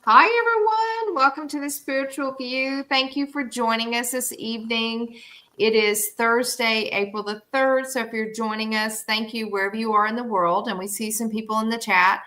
Hi, everyone. Welcome to the Spiritual View. Thank you for joining us this evening. It is Thursday, April the 3rd. So if you're joining us, thank you wherever you are in the world. And we see some people in the chat.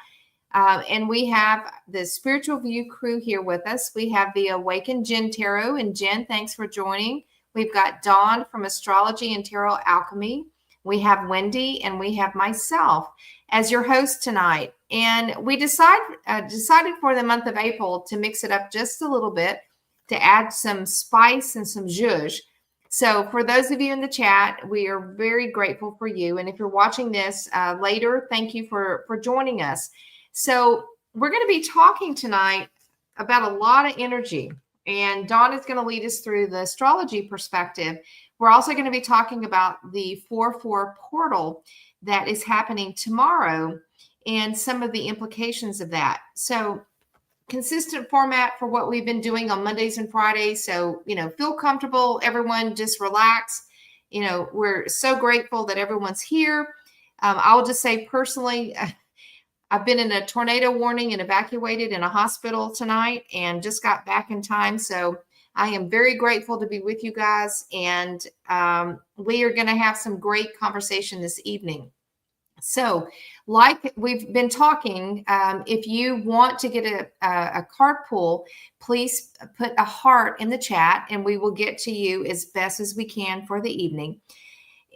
And we have the Spiritual View crew here with us. We have the Awakened Jen Tarot. And Jen, thanks for joining. We've got Dawn from Astrology and Tarot Alchemy. We have Wendy and we have myself as your host tonight. And we decided for the month of April to mix it up just a little bit, to add some spice and some zhuzh. So for those of you in the chat, we are very grateful for you. And if you're watching this later, thank you for joining us. So we're going to be talking tonight about a lot of energy. And Dawn is going to lead us through the astrology perspective. We're also going to be talking about the 4/4 portal that is happening tomorrow and some of the implications of that. So consistent format for what we've been doing on Mondays and Fridays. So, feel comfortable, everyone, just relax. We're so grateful that everyone's here. I'll just say personally, I've been in a tornado warning and evacuated in a hospital tonight and just got back in time. So I am very grateful to be with you guys. And we are going to have some great conversation this evening. So like we've been talking, if you want to get a card pull, please put a heart in the chat and we will get to you as best as we can for the evening.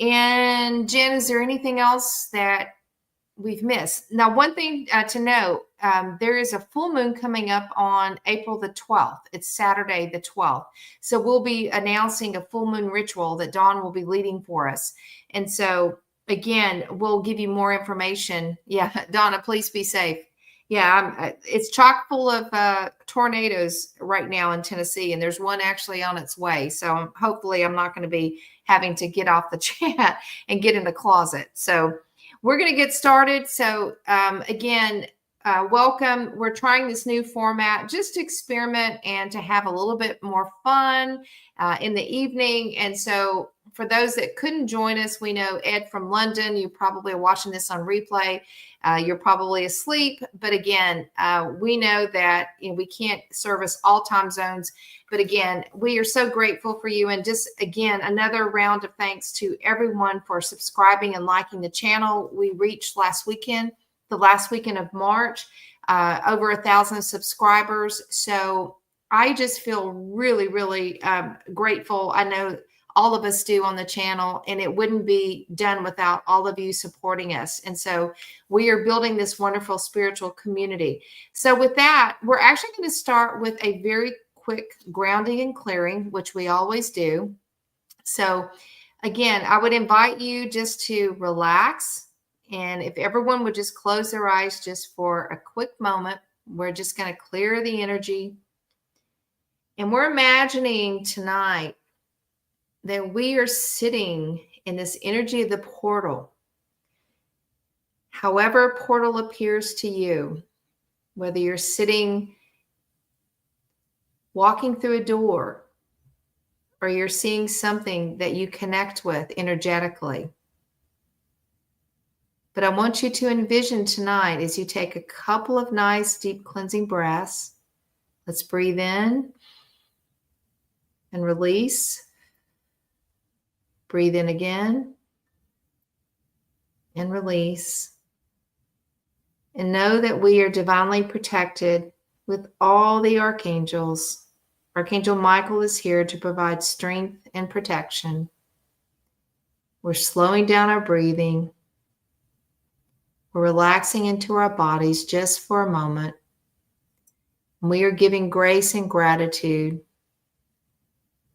And Jen, is there anything else that we've missed? Now, one thing to know, there is a full moon coming up on April the 12th. It's Saturday the 12th. So we'll be announcing a full moon ritual that Dawn will be leading for us. And so again, we'll give you more information. Yeah, Donna, please be safe. Yeah, it's chock full of tornadoes right now in Tennessee, and there's one actually on its way. So hopefully I'm not going to be having to get off the chat and get in the closet. So we're going to get started. So again, welcome. We're trying this new format just to experiment and to have a little bit more fun in the evening. And so for those that couldn't join us, we know Ed from London, you probably are watching this on replay. You're probably asleep. But again, we know that we can't service all time zones. But again, we are so grateful for you. And just again, another round of thanks to everyone for subscribing and liking the channel. We reached last weekend, the last weekend of March, over 1,000 subscribers. So I just feel really, really grateful. I know all of us do on the channel, and it wouldn't be done without all of you supporting us. And so we are building this wonderful spiritual community. So with that, we're actually going to start with a very quick grounding and clearing, which we always do. So again, I would invite you just to relax. And if everyone would just close their eyes just for a quick moment, we're just going to clear the energy. And we're imagining tonight that we are sitting in this energy of the portal. However portal appears to you, whether you're sitting, walking through a door, or you're seeing something that you connect with energetically. But I want you to envision tonight as you take a couple of nice deep cleansing breaths. Let's breathe in and release. Breathe in again and release. And know that we are divinely protected with all the archangels. Archangel Michael is here to provide strength and protection. We're slowing down our breathing. We're relaxing into our bodies just for a moment. And we are giving grace and gratitude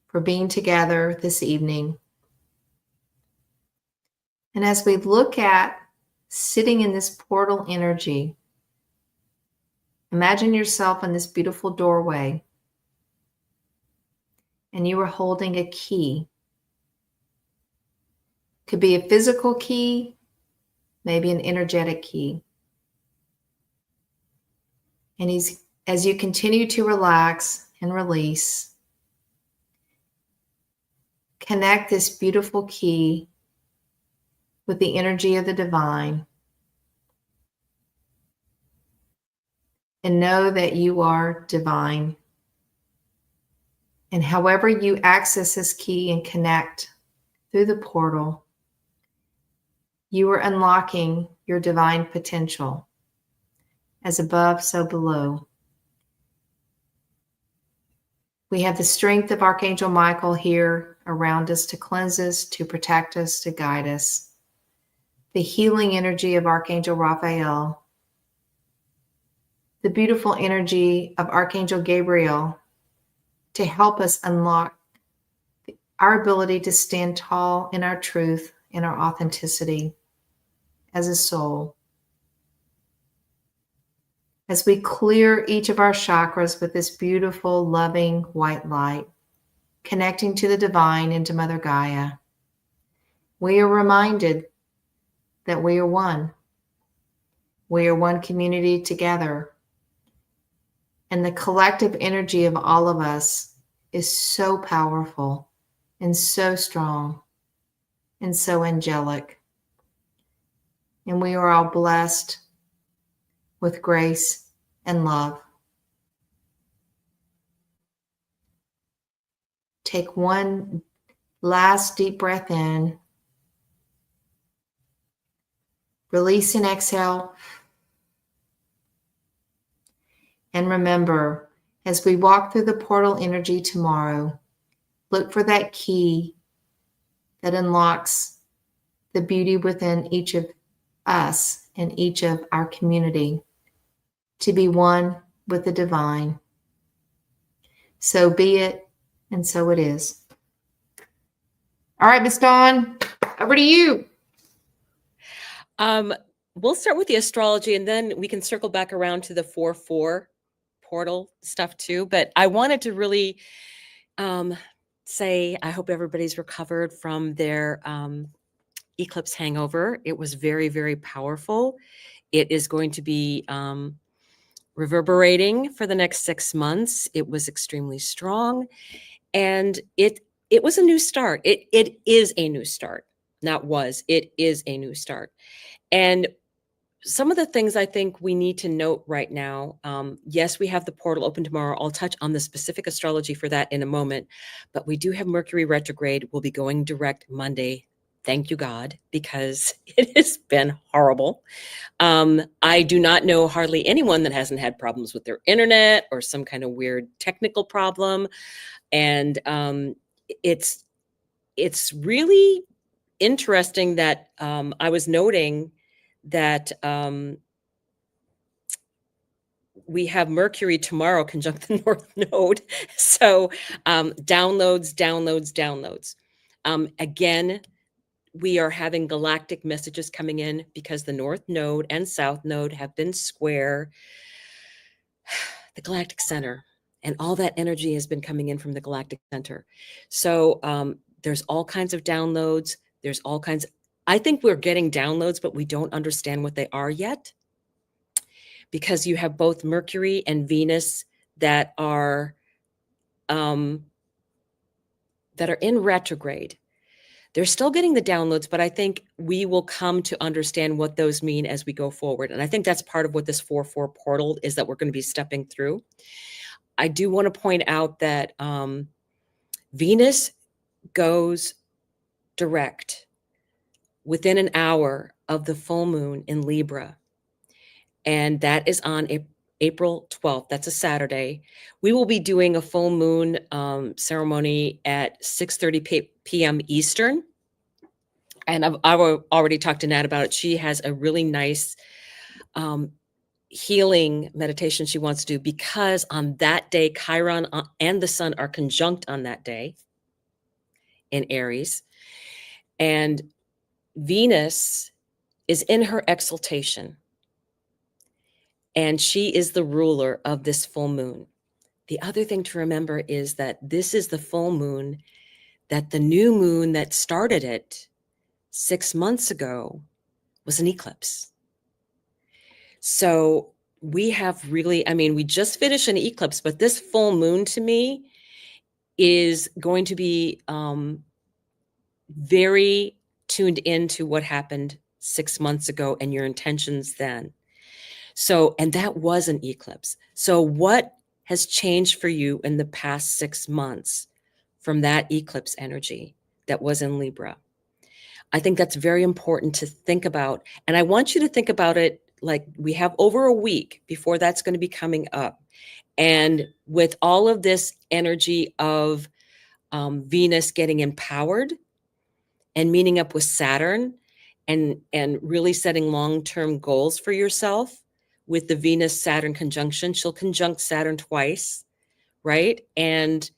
for being together this evening. And as we look at sitting in this portal energy, imagine yourself in this beautiful doorway, and you are holding a key. Could be a physical key, maybe an energetic key. And as you continue to relax and release, connect this beautiful key with the energy of the divine. and know that you are divine. And however you access this key and connect through the portal, you are unlocking your divine potential. As above, so below. We have the strength of Archangel Michael here around us to cleanse us, to protect us, to guide us. The healing energy of Archangel Raphael. The beautiful energy of Archangel Gabriel to help us unlock our ability to stand tall in our truth, in our authenticity as a soul. As we clear each of our chakras with this beautiful, loving white light, connecting to the divine and to Mother Gaia, we are reminded that we are one. We are one community together. And the collective energy of all of us is so powerful and so strong and so angelic. And we are all blessed with grace and love. Take one last deep breath in. Release and exhale. And remember, as we walk through the portal energy tomorrow, look for that key that unlocks the beauty within each of us and each of our community to be one with the divine. So be it, and so it is. All right, Miss Dawn, over to you. We'll start with the astrology, and then we can circle back around to the 4-4 portal stuff too. But I wanted to really say I hope everybody's recovered from their eclipse hangover. It was very, very powerful. It is going to be reverberating for the next 6 months. It was extremely strong, and it was a new start. It is a new start. Not was. It is a new start. And some of the things I think we need to note right now, yes, we have the portal open tomorrow. I'll touch on the specific astrology for that in a moment, but we do have Mercury retrograde. We'll be going direct Monday. Thank you, God, because it has been horrible. I do not know hardly anyone that hasn't had problems with their internet or some kind of weird technical problem. And it's really interesting that I was noting that we have Mercury tomorrow conjunct the North Node. So downloads. Again, we are having galactic messages coming in because the North Node and South Node have been square the galactic center. And all that energy has been coming in from the galactic center. So there's all kinds of downloads. There's all kinds. I think we're getting downloads, but we don't understand what they are yet. Because you have both Mercury and Venus that are in retrograde. They're still getting the downloads, but I think we will come to understand what those mean as we go forward. And I think that's part of what this 4-4 portal is that we're going to be stepping through. I do want to point out that Venus goes direct within an hour of the full moon in Libra. And that is on April 12th. That's a Saturday. We will be doing a full moon ceremony at 6:30 p.m. Eastern. And I've already talked to Nat about it. She has a really nice healing meditation she wants to do because on that day, Chiron and the sun are conjunct on that day in Aries. And Venus is in her exaltation. And she is the ruler of this full moon. The other thing to remember is that this is the full moon that the new moon that started it 6 months ago was an eclipse. So we have really, we just finished an eclipse, but this full moon to me is going to be very tuned into what happened 6 months ago and your intentions then. So, and that was an eclipse. So what has changed for you in the past 6 months from that eclipse energy that was in Libra? I think that's very important to think about. And I want you to think about it like we have over a week before that's going to be coming up. And with all of this energy of Venus getting empowered and meeting up with Saturn and really setting long-term goals for yourself with the Venus Saturn conjunction. She'll conjunct Saturn twice, right? And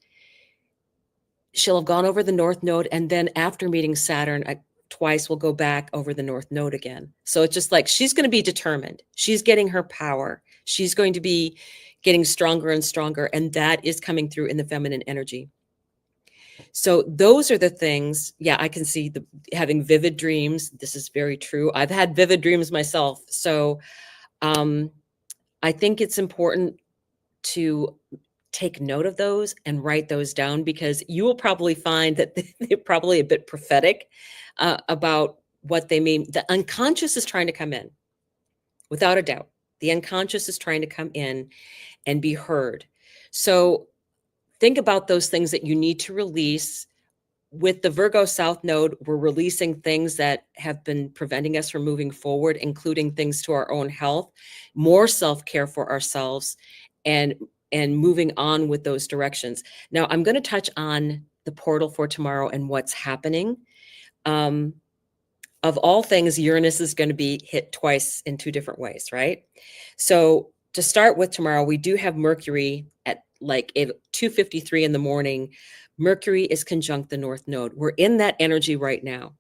she'll have gone over the North Node, and then after meeting Saturn twice, we'll go back over the North Node again. So it's just like she's going to be determined. She's getting her power. She's going to be getting stronger and stronger, and that is coming through in the feminine energy. So those are the things. Yeah, I can see having vivid dreams. This is very true. I've had vivid dreams myself. So I think it's important to take note of those and write those down, because you will probably find that they're probably a bit prophetic about what they mean. The unconscious is trying to come in, without a doubt. The unconscious is trying to come in and be heard. So think about those things that you need to release. With the Virgo South Node, we're releasing things that have been preventing us from moving forward, including things to our own health, more self-care for ourselves, and moving on with those directions. Now, I'm going to touch on the portal for tomorrow and what's happening. Of all things, Uranus is going to be hit twice in 2 different ways, right? So to start with tomorrow, we do have Mercury at like 2:53 in the morning. Mercury is conjunct the North Node. We're in that energy right now.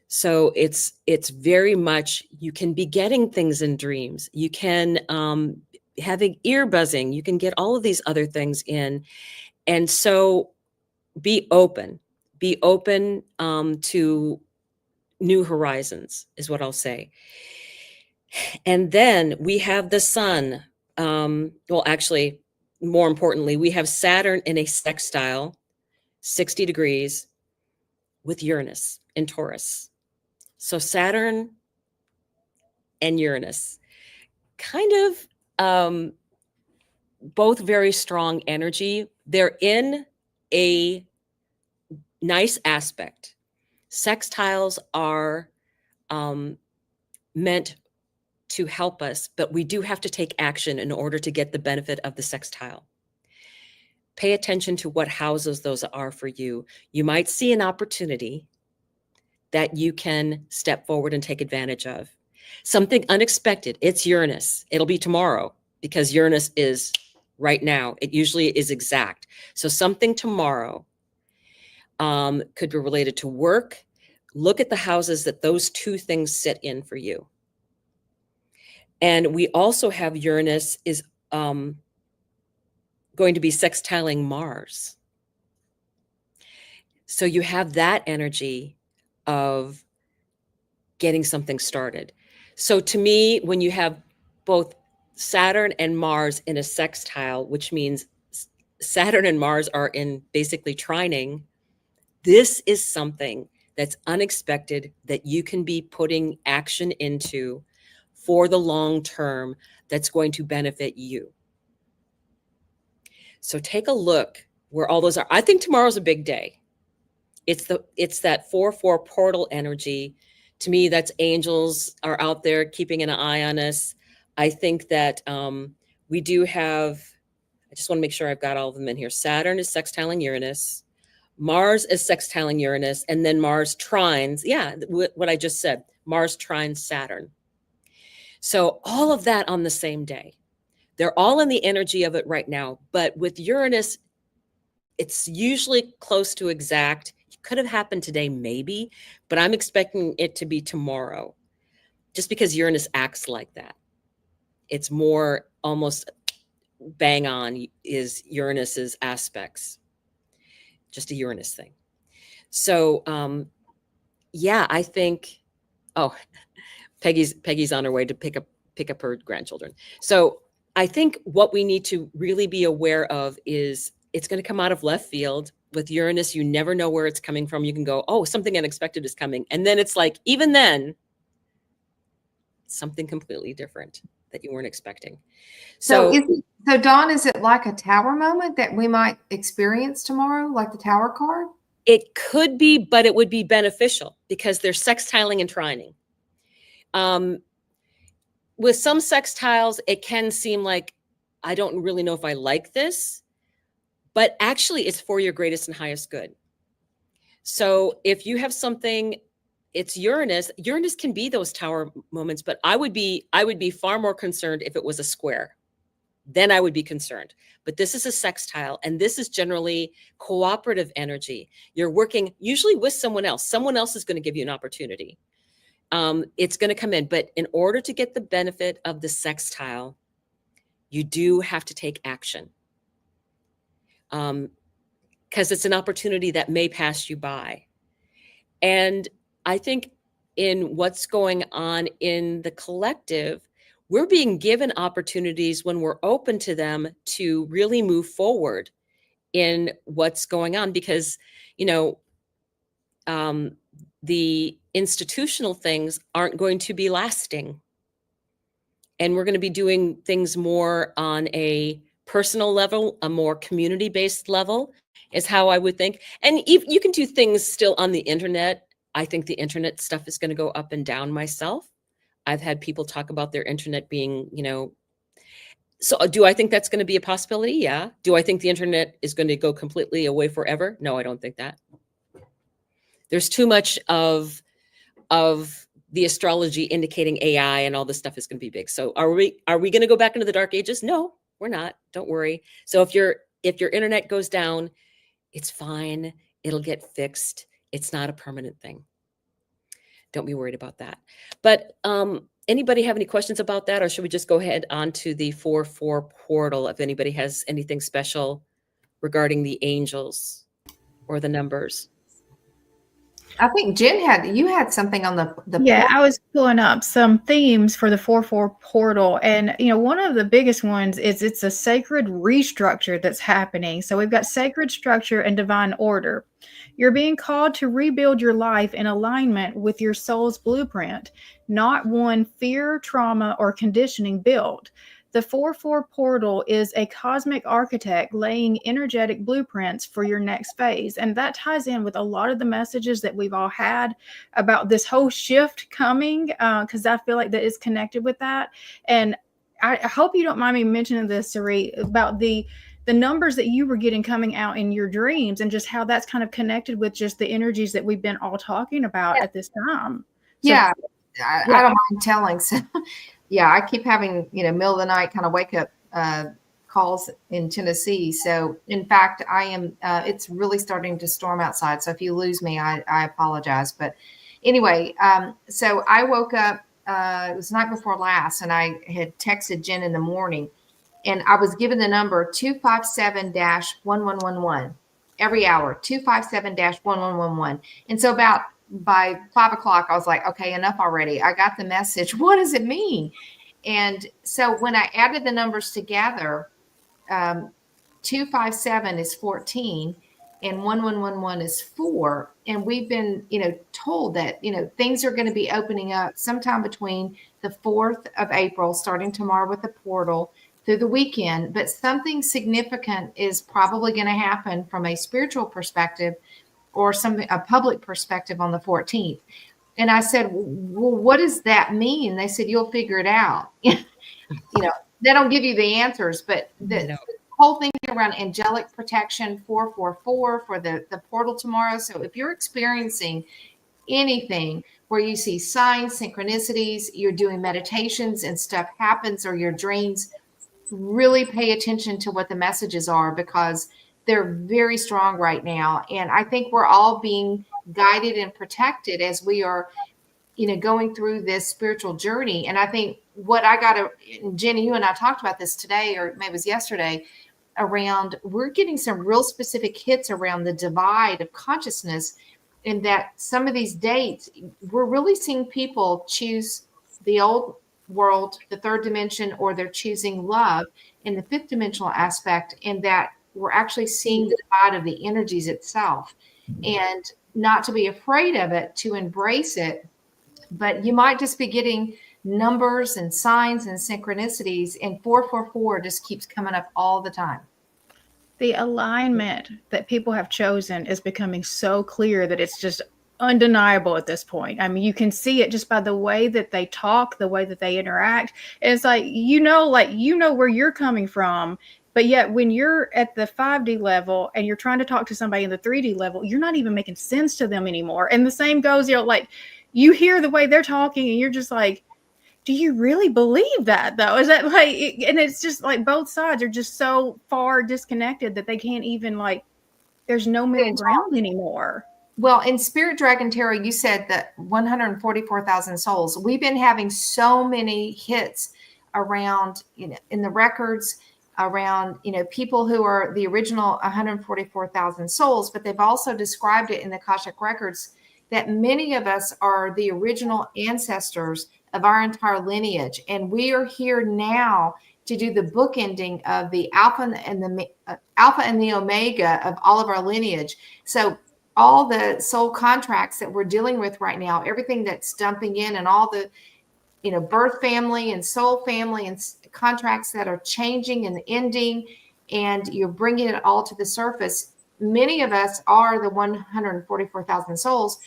So it's very much, you can be getting things in dreams. You can having ear buzzing. You can get all of these other things in. And so be open to new horizons is what I'll say. And then we have the sun. Well, actually, more importantly, we have Saturn in a sextile, 60 degrees with Uranus in Taurus. So Saturn and Uranus, kind of both very strong energy. They're in a nice aspect. Sextiles are meant to help us, but we do have to take action in order to get the benefit of the sextile. Pay attention to what houses those are for you. You might see an opportunity that you can step forward and take advantage of. Something unexpected. It's Uranus. It'll be tomorrow, because Uranus is right now. It usually is exact. So something tomorrow could be related to work. Look at the houses that those 2 things sit in for you. And we also have Uranus is going to be sextiling Mars. So you have that energy of getting something started. So to me, when you have both Saturn and Mars in a sextile, which means Saturn and Mars are in basically trining, this is something that's unexpected that you can be putting action into for the long term that's going to benefit you. So take a look where all those are. I think tomorrow's a big day. It's that 4/4 portal energy. To me, that's angels are out there keeping an eye on us. I think that we do have, I just want to make sure I've got all of them in here. Saturn is sextiling Uranus. Mars is sextiling Uranus. And then Mars trines. Yeah, what I just said. Mars trines Saturn. So all of that on the same day. They're all in the energy of it right now. But with Uranus, it's usually close to exact. It could have happened today, maybe, but I'm expecting it to be tomorrow, just because Uranus acts like that. It's more almost bang on is Uranus's aspects, just a Uranus thing. So yeah, I think, oh, Peggy's on her way to pick up her grandchildren. So I think what we need to really be aware of is it's going to come out of left field. With Uranus, you never know where it's coming from. You can go, oh, something unexpected is coming. And then it's like, even then, something completely different that you weren't expecting. So, So, Dawn, is it like a tower moment that we might experience tomorrow, like the tower card? it could be, but it would be beneficial because they're sextiling and trining. With some sextiles, it can seem like, I don't really know if I like this, but actually it's for your greatest and highest good. So if you have something, it's Uranus. Uranus can be those tower moments, but I would be far more concerned if it was a square. Then I would be concerned. But this is a sextile, and this is generally cooperative energy. You're working usually with someone else. Someone else is going to give you an opportunity. It's going to come in. But in order to get the benefit of the sextile, you do have to take action. Because it's an opportunity that may pass you by. And I think in what's going on in the collective, we're being given opportunities when we're open to them to really move forward in what's going on, because, you know, the institutional things aren't going to be lasting. And we're going to be doing things more on a personal level, a more community-based level is how I would think. And you can do things still on the internet. I think the internet stuff is going to go up and down myself. I've had people talk about their internet being, you know, so do I think that's going to be a possibility? Yeah. Do I think the internet is going to go completely away forever? No, I don't think that. There's too much of the astrology indicating AI and all this stuff is going to be big. So are we going to go back into the dark ages? No, we're not. Don't worry. So if your internet goes down, it's fine. It'll get fixed. It's not a permanent thing. Don't be worried about that. But anybody have any questions about that, or should we just go ahead on to the 4/4 portal if anybody has anything special regarding the angels or the numbers? I think Jen you had something on the Yeah, portal. I was pulling up some themes for the 4/4 portal, and one of the biggest ones is it's a sacred restructure that's happening. So we've got sacred structure and divine order. You're being called to rebuild your life in alignment with your soul's blueprint, not one fear, trauma, or conditioning built. The 4/4 portal is a cosmic architect laying energetic blueprints for your next phase. And that ties in with a lot of the messages that we've all had about this whole shift coming, because I feel like that is connected with that. And I hope you don't mind me mentioning this, Sari, about the numbers that you were getting coming out in your dreams and just how that's kind of connected with just the energies that we've been all talking about at this time. So, Yeah. I don't mind telling. So, yeah, I keep having, middle of the night kind of wake up calls in Tennessee. So, in fact, I am, it's really starting to storm outside. So if you lose me, I apologize. But anyway, so I woke up, it was the night before last, and I had texted Jen in the morning, and I was given the number 257-1111 every hour, 257-1111. And so by 5 o'clock, I was like, okay, enough already. I got the message. What does it mean? And so when I added the numbers together, 257 is 14 and 1111 is 4. And we've been, told that, things are going to be opening up sometime between the 4th of April, starting tomorrow with the portal, through the weekend. But something significant is probably going to happen from a spiritual perspective or a public perspective on the 14th. And I said, well, what does that mean? They said, you'll figure it out. They don't give you the answers, but the whole thing around angelic protection, 444 for the portal tomorrow. So if you're experiencing anything where you see signs, synchronicities, you're doing meditations and stuff happens, or your dreams, really pay attention to what the messages are, because they're very strong right now. And I think we're all being guided and protected as we are, going through this spiritual journey. And I think what I got Jenny, you and I talked about this today, or maybe it was yesterday, around we're getting some real specific hits around the divide of consciousness, in that some of these dates, we're really seeing people choose the old world, the third dimension, or they're choosing love in the fifth dimensional aspect, and that we're actually seeing the divide of the energies itself, and not to be afraid of it, to embrace it. But you might just be getting numbers and signs and synchronicities, and 444 just keeps coming up all the time. The alignment that people have chosen is becoming so clear that it's just undeniable at this point. I mean, you can see it just by the way that they talk, the way that they interact. It's like, where you're coming from, but yet when you're at the 5D level and you're trying to talk to somebody in the 3D level, you're not even making sense to them anymore. And the same goes, like you hear the way they're talking and you're just like, do you really believe that though? Is that like, and it's just like both sides are just so far disconnected that they can't even there's no middle ground anymore. Well, in Spirit Dragon Tarot, you said that 144,000 souls. We've been having so many hits around, in the records around, people who are the original 144,000 souls, but they've also described it in the Akashic records that many of us are the original ancestors of our entire lineage. And we are here now to do the bookending of the alpha and the omega of all of our lineage. So all the soul contracts that we're dealing with right now, everything that's dumping in, and all the, birth family and soul family and contracts that are changing and ending, and you're bringing it all to the surface. Many of us are the 144,000 souls.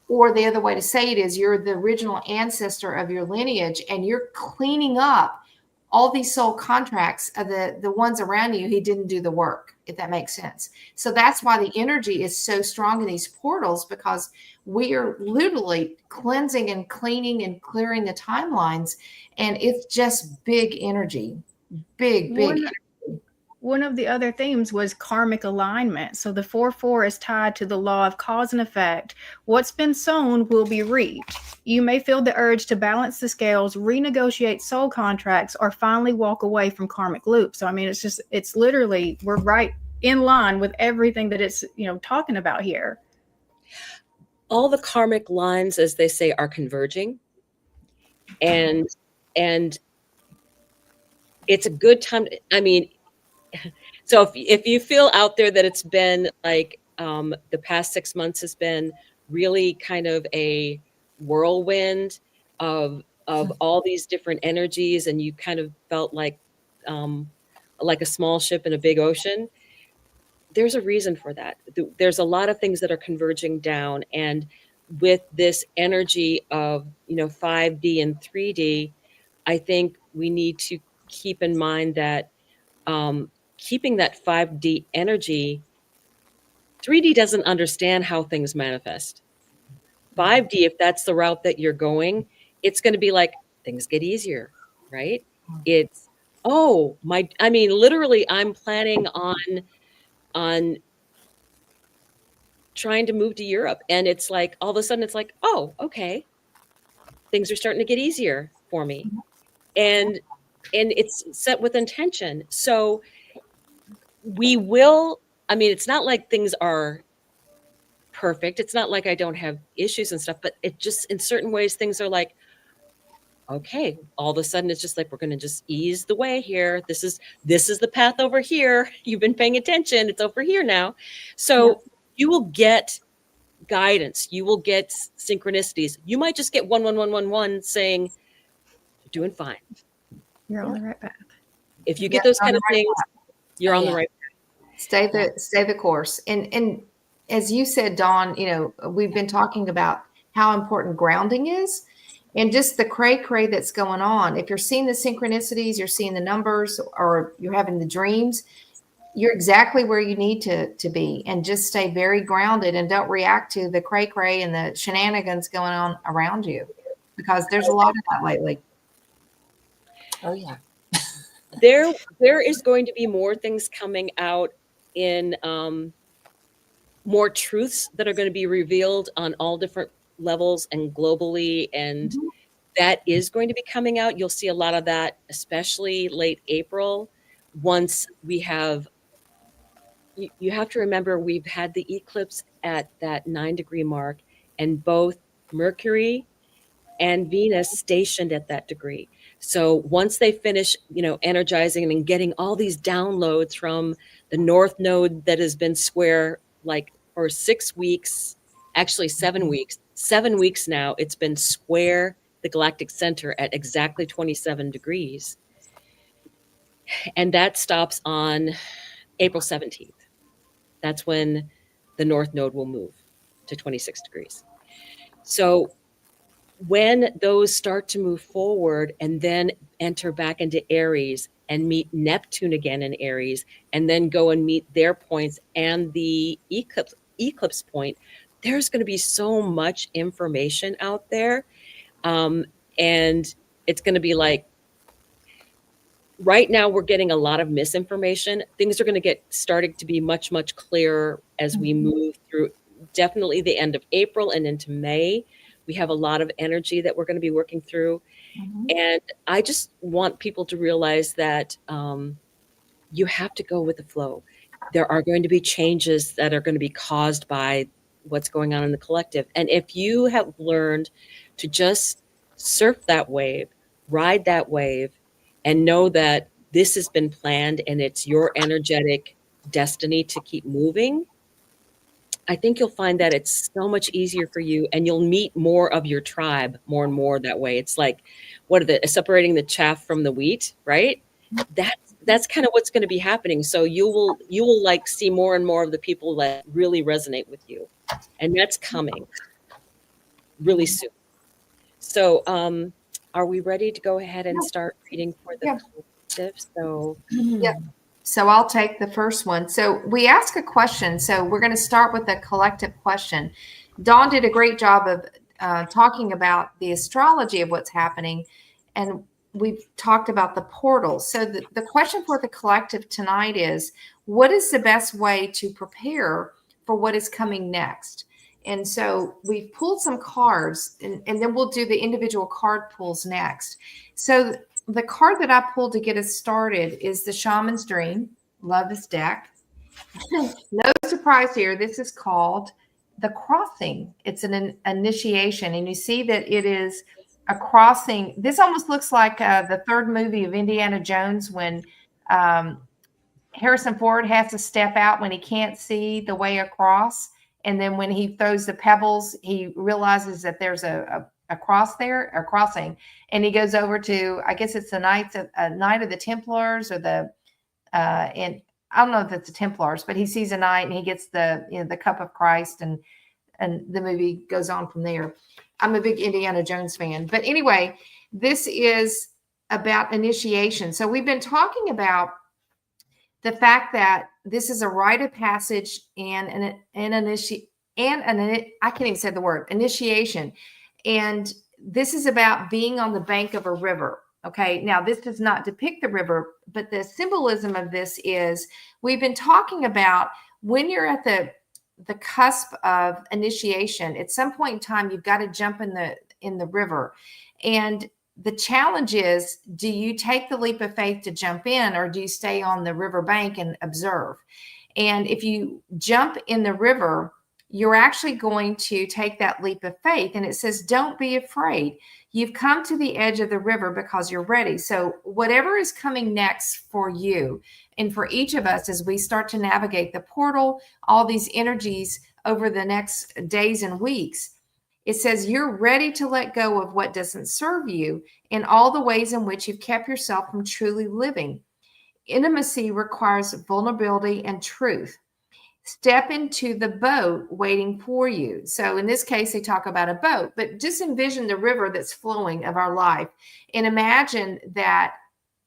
Or the other way to say it is you're the original ancestor of your lineage, and you're cleaning up all these soul contracts of the ones around you who didn't do the work, if that makes sense. So that's why the energy is so strong in these portals, because we are literally cleansing and cleaning and clearing the timelines. And it's just big energy, big energy. One of the other themes was karmic alignment. So the 4-4 is tied to the law of cause and effect. What's been sown will be reaped. You may feel the urge to balance the scales, renegotiate soul contracts, or finally walk away from karmic loops. So, I mean, it's literally, we're right in line with everything that it's, talking about here. All the karmic lines, as they say, are converging. And it's a good time. So if you feel out there that it's been like the past 6 months has been really kind of a whirlwind of all these different energies, and you kind of felt like a small ship in a big ocean, there's a reason for that. There's a lot of things that are converging down, and with this energy of 5D and 3D, I think we need to keep in mind that keeping that 5D energy, 3D doesn't understand how things manifest. 5D, if that's the route that you're going, it's going to be like, things get easier, right? It's, literally, I'm planning on trying to move to Europe. And it's like, all of a sudden it's like, oh, okay. Things are starting to get easier for me. And it's set with intention. So we will, it's not like things are perfect. It's not like I don't have issues and stuff, but it just, in certain ways, things are like, okay, all of a sudden it's just like, we're going to just ease the way here. This is the path over here. You've been paying attention. It's over here now. So you will get guidance. You will get synchronicities. You might just get 11111 saying, you're doing fine. You're on the right path. If you get those kind of things, you're on the right path. Stay the course. And as you said, Dawn, we've been talking about how important grounding is, and just the cray that's going on. If you're seeing the synchronicities, you're seeing the numbers, or you're having the dreams, you're exactly where you need to be, and just stay very grounded and don't react to the cray and the shenanigans going on around you, because there's a lot of that lately. Oh yeah. There is going to be more things coming out in more truths that are going to be revealed on all different levels and globally. And that is going to be coming out. You'll see a lot of that, especially late April, once we have, you have to remember, we've had the eclipse at that 9-degree mark, and both Mercury and Venus stationed at that degree. So once they finish, energizing and getting all these downloads from the North Node that has been square like for 6 weeks, actually 7 weeks, 7 weeks now, it's been square the galactic center at exactly 27 degrees. And that stops on April 17th. That's when the North Node will move to 26 degrees. So when those start to move forward and then enter back into Aries and meet Neptune again in Aries, and then go and meet their points and the eclipse point, there's going to be so much information out there. And it's going to be like, right now we're getting a lot of misinformation. Things are going to get starting to be much, much clearer as we move through definitely the end of April and into May. We have a lot of energy that we're going to be working through. And I just want people to realize that you have to go with the flow. There are going to be changes that are going to be caused by what's going on in the collective. And if you have learned to just surf that wave, ride that wave, and know that this has been planned and it's your energetic destiny to keep moving, I think you'll find that it's so much easier for you, and you'll meet more of your tribe more and more that way. It's like, separating the chaff from the wheat, right? That's kind of what's going to be happening. So you will like see more and more of the people that really resonate with you, and that's coming really soon. So are we ready to go ahead and start reading for the collective? So So I'll take the first one. So we ask a question. So we're going to start with a collective question. Dawn did a great job of talking about the astrology of what's happening. And we've talked about the portals. So the question for the collective tonight is, what is the best way to prepare for what is coming next? And so we've pulled some cards, and then we'll do the individual card pulls next. So the card that I pulled to get us started is the Shaman's Dream. Love this deck. No surprise here. This is called the Crossing. It's an initiation, and you see that it is a crossing. This almost looks like the third movie of Indiana Jones, when Harrison Ford has to step out when he can't see the way across. And then when he throws the pebbles, he realizes that there's a cross there, a crossing. And he goes over to, I guess it's the Knight of the Templars, or and I don't know if it's the Templars, but he sees a knight and he gets the cup of Christ, and the movie goes on from there. I'm a big Indiana Jones fan. But anyway, this is about initiation. So we've been talking about the fact that this is a rite of passage and I can't even say the word, initiation. And this is about being on the bank of a river. Okay. Now, this does not depict the river, but the symbolism of this is, we've been talking about when you're at the cusp of initiation, at some point in time, you've got to jump in the river. And the challenge is, do you take the leap of faith to jump in, or do you stay on the river bank and observe? And if you jump in the river, you're actually going to take that leap of faith. And it says, don't be afraid. You've come to the edge of the river because you're ready. So whatever is coming next for you and for each of us, as we start to navigate the portal, all these energies over the next days and weeks, it says you're ready to let go of what doesn't serve you in all the ways in which you've kept yourself from truly living. Intimacy requires vulnerability and truth. Step into the boat waiting for you. So in this case, they talk about a boat, but just envision the river that's flowing of our life, and imagine that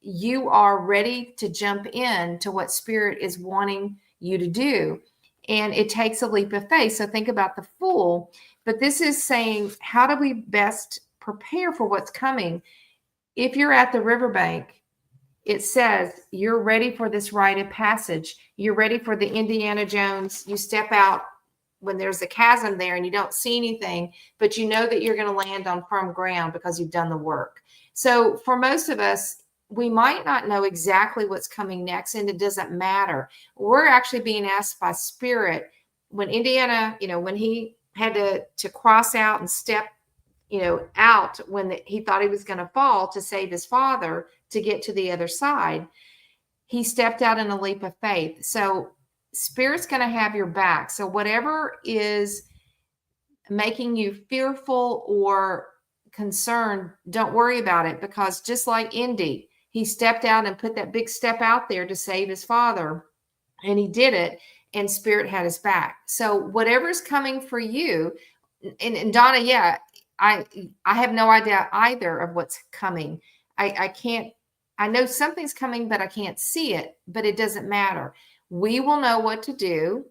you are ready to jump in to what Spirit is wanting you to do. And it takes a leap of faith. So think about the Fool, but this is saying, how do we best prepare for what's coming? If you're at the riverbank, it says you're ready for this rite of passage. You're ready for the Indiana Jones. You step out when there's a chasm there and you don't see anything, but you know that you're going to land on firm ground because you've done the work. So for most of us, we might not know exactly what's coming next, and it doesn't matter. We're actually being asked by Spirit, when Indiana, when he had to cross out and step out when he thought he was going to fall to save his father to get to the other side, he stepped out in a leap of faith. So Spirit's going to have your back. So whatever is making you fearful or concerned, don't worry about it, because just like Indy, he stepped out and put that big step out there to save his father, and he did it, and Spirit had his back. So whatever's coming for you, and Donna, yeah, I have no idea either of what's coming. I can't, I know something's coming, but I can't see it, but it doesn't matter. We will know what to do.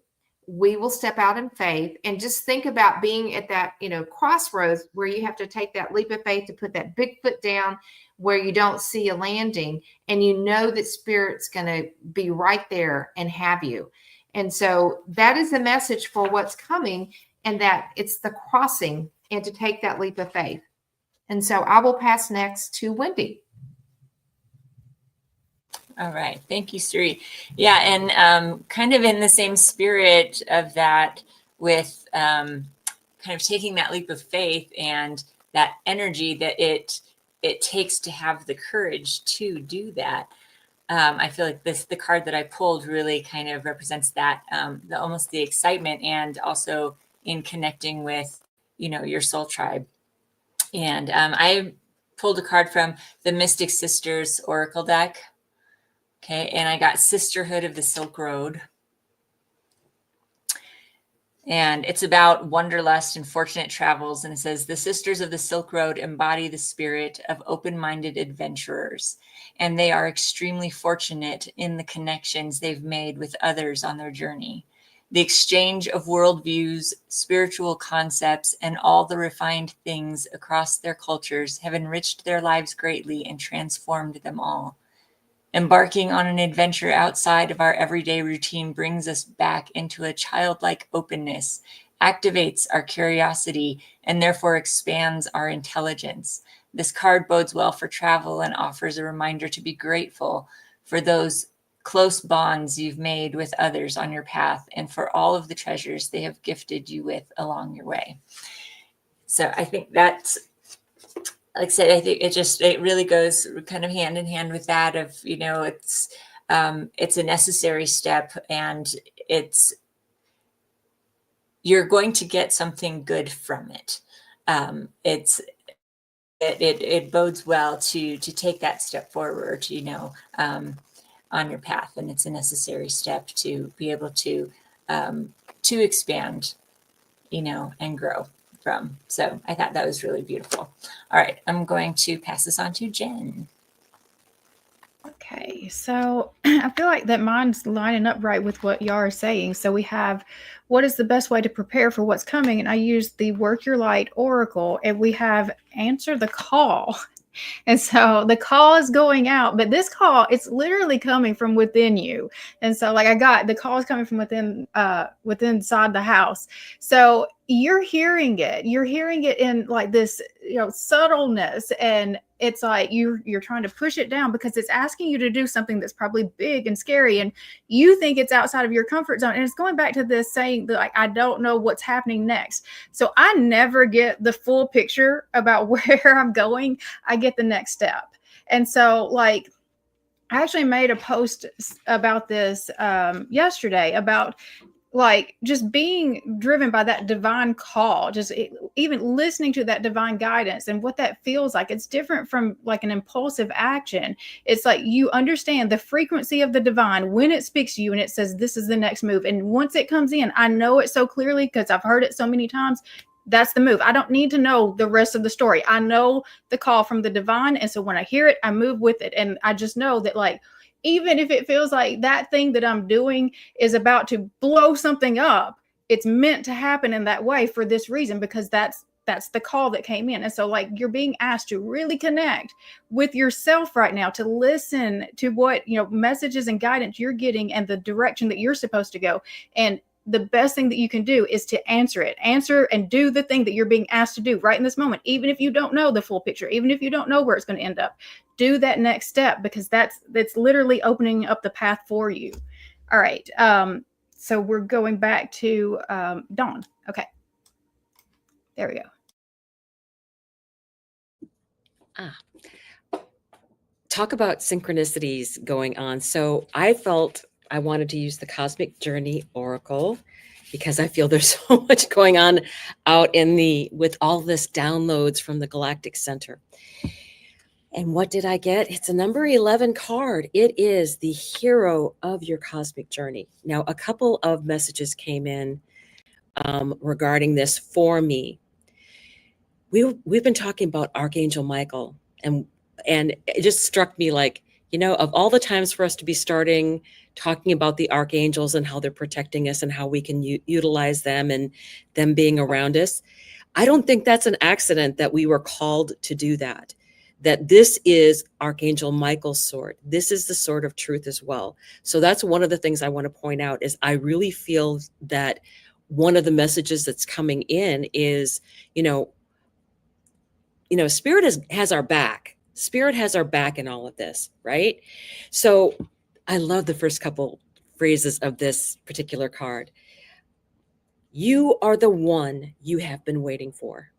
We will step out in faith, and just think about being at that, crossroads where you have to take that leap of faith to put that big foot down where you don't see a landing, and you know that Spirit's going to be right there and have you. And so that is the message for what's coming, and that it's the crossing and to take that leap of faith. And so I will pass next to Wendy. All right. Thank you, Suri. Yeah. And kind of in the same spirit of that, with kind of taking that leap of faith and that energy that it takes to have the courage to do that. I feel like the card that I pulled really kind of represents that, almost the excitement, and also in connecting with, your soul tribe. And I pulled a card from the Mystic Sisters Oracle deck. Okay, and I got Sisterhood of the Silk Road. And it's about wanderlust and fortunate travels. And it says, the Sisters of the Silk Road embody the spirit of open-minded adventurers. And they are extremely fortunate in the connections they've made with others on their journey. The exchange of worldviews, spiritual concepts, and all the refined things across their cultures have enriched their lives greatly and transformed them all. Embarking on an adventure outside of our everyday routine brings us back into a childlike openness, activates our curiosity, and therefore expands our intelligence. This card bodes well for travel and offers a reminder to be grateful for those close bonds you've made with others on your path, and for all of the treasures they have gifted you with along your way. So I think that's, like I said, I think it really goes kind of hand in hand with that of, it's a necessary step, and you're going to get something good from it. It bodes well to take that step forward, on your path, and it's a necessary step to be able to expand, and grow from. So I thought that was really beautiful. All right, I'm going to pass this on to Jen. Okay, so I feel like that mine's lining up right with what y'all are saying. So we have, what is the best way to prepare for what's coming? And I use the Work Your Light Oracle, and we have Answer the Call. And so the call is going out, but this call, it's literally coming from within you. And so like I got the call is coming from within inside the house. So you're hearing it in like this, subtleness, and it's like you're trying to push it down because it's asking you to do something that's probably big and scary, and you think it's outside of your comfort zone. And it's going back to this saying that, like, I don't know what's happening next. So I never get the full picture about where I'm going. I get the next step. And so, like, I actually made a post about this yesterday, about like just being driven by that divine call, even listening to that divine guidance and what that feels like. It's different from like an impulsive action. It's like you understand the frequency of the divine when it speaks to you and it says, this is the next move. And once it comes in, I know it so clearly because I've heard it so many times. That's the move. I don't need to know the rest of the story. I know the call from the divine. And so when I hear it, I move with it. And I just know that, like, even if it feels like that thing that I'm doing is about to blow something up, it's meant to happen in that way for this reason, because that's the call that came in. And so, like, you're being asked to really connect with yourself right now, to listen to what, messages and guidance you're getting and the direction that you're supposed to go. And the best thing that you can do is to answer and do the thing that you're being asked to do right in this moment. Even if you don't know the full picture, even if you don't know where it's going to end up, do that next step, because that's literally opening up the path for you. All right. So we're going back to Dawn. Okay. There we go. Talk about synchronicities going on. So I felt I wanted to use the Cosmic Journey Oracle, because I feel there's so much going on out with all this downloads from the Galactic Center. And what did I get? It's a number 11 card. It is the hero of your cosmic journey. Now, a couple of messages came in regarding this for me. We've been talking about Archangel Michael, and it just struck me like, of all the times for us to be starting talking about the archangels and how they're protecting us and how we can utilize them and them being around us, I don't think that's an accident that we were called to do that. That this is Archangel Michael's sword. This is the sword of truth as well. So that's one of the things I want to point out is I really feel that one of the messages that's coming in is, Spirit has our back. Spirit has our back in all of this, right? So I love the first couple phrases of this particular card. You are the one you have been waiting for.